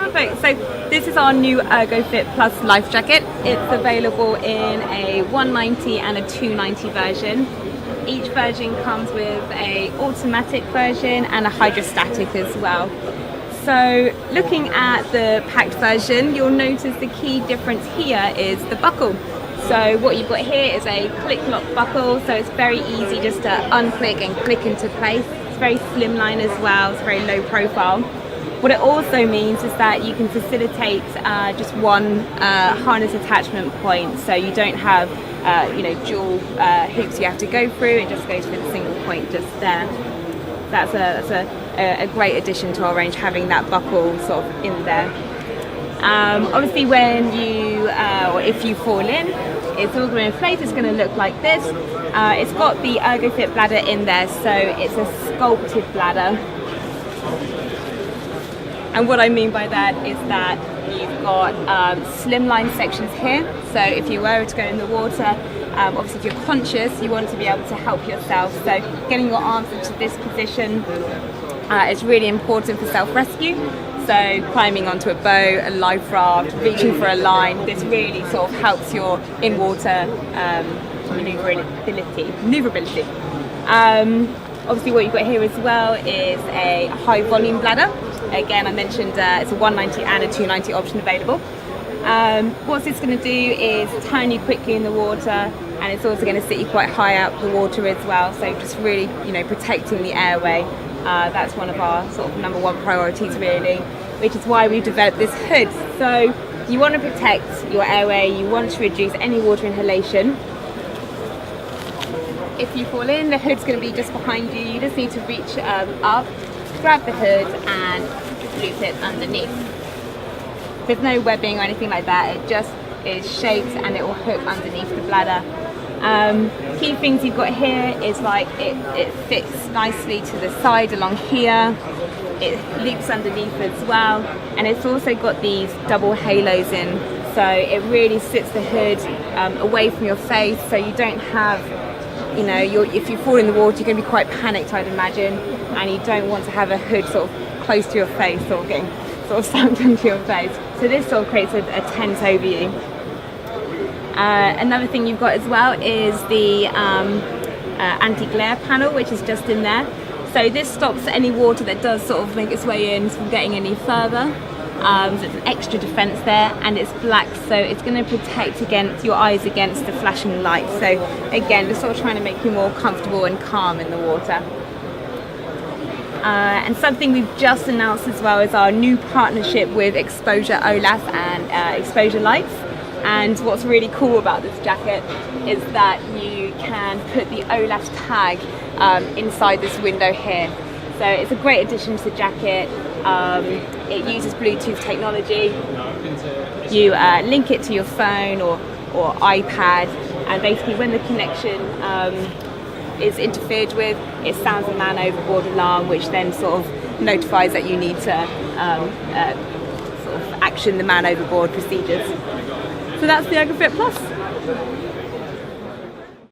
Perfect. So this is our new ErgoFit Plus Life Jacket. It's available in a 190 and a 290 version. Each version comes with a automatic version and a hydrostatic as well. So looking at the packed version, you'll notice the key difference here is the buckle. So what you've got here is a click lock buckle, so it's very easy just to unclick and click into place. It's very slimline as well, it's very low profile. What it also means is that you can facilitate just one harness attachment point, so you don't have dual hoops you have to go through. It just goes with a single point just there. That's a great addition to our range, having that buckle sort of in there. Obviously when you, or if you fall in, it's all going to inflate. It's going to look like this. It's got the ErgoFit bladder in there, so it's a sculpted bladder. And what I mean by that is that you've got slimline sections here. So if you were to go in the water, obviously if you're conscious, you want to be able to help yourself. So getting your arms into this position is really important for self-rescue. So climbing onto a boat, a life raft, reaching for a line, this really sort of helps your in-water maneuverability. Obviously what you've got here as well is a high volume bladder. Again, I mentioned it's a 190 and a 290 option available. What this going to do is turn you quickly in the water, and it's also going to sit you quite high out the water as well. So just really, protecting the airway. That's one of our sort of #1 priorities really, which is why we've developed this hood. So you want to protect your airway, you want to reduce any water inhalation. If you fall in, the hood's going to be just behind you. You just need to reach up, grab the hood and loop it underneath. There's no webbing or anything like that, it just is shaped and it will hook underneath the bladder. Key things you've got here is like it fits nicely to the side along here, it loops underneath as well, and it's also got these double halos in, so it really sits the hood away from your face, so you don't have, if you fall in the water, you're going to be quite panicked, I'd imagine, and you don't want to have a hood sort of close to your face or getting sort of slammed into your face. So this sort of creates a tense over you. Another thing you've got as well is the anti-glare panel, which is just in there. So this stops any water that does sort of make its way in from getting any further. So it's an extra defense there, and it's black, so it's going to protect against your eyes against the flashing light. So again, just sort of trying to make you more comfortable and calm in the water. And something we've just announced as well is our new partnership with Exposure OLAS and Exposure Lights. And what's really cool about this jacket is that you can put the OLAS tag inside this window here. So it's a great addition to the jacket. It uses Bluetooth technology. You link it to your phone or iPad, and basically when the connection is interfered with, it sounds a man overboard alarm, which then sort of notifies that you need to sort of action the man overboard procedures. So that's the ErgoFit Plus.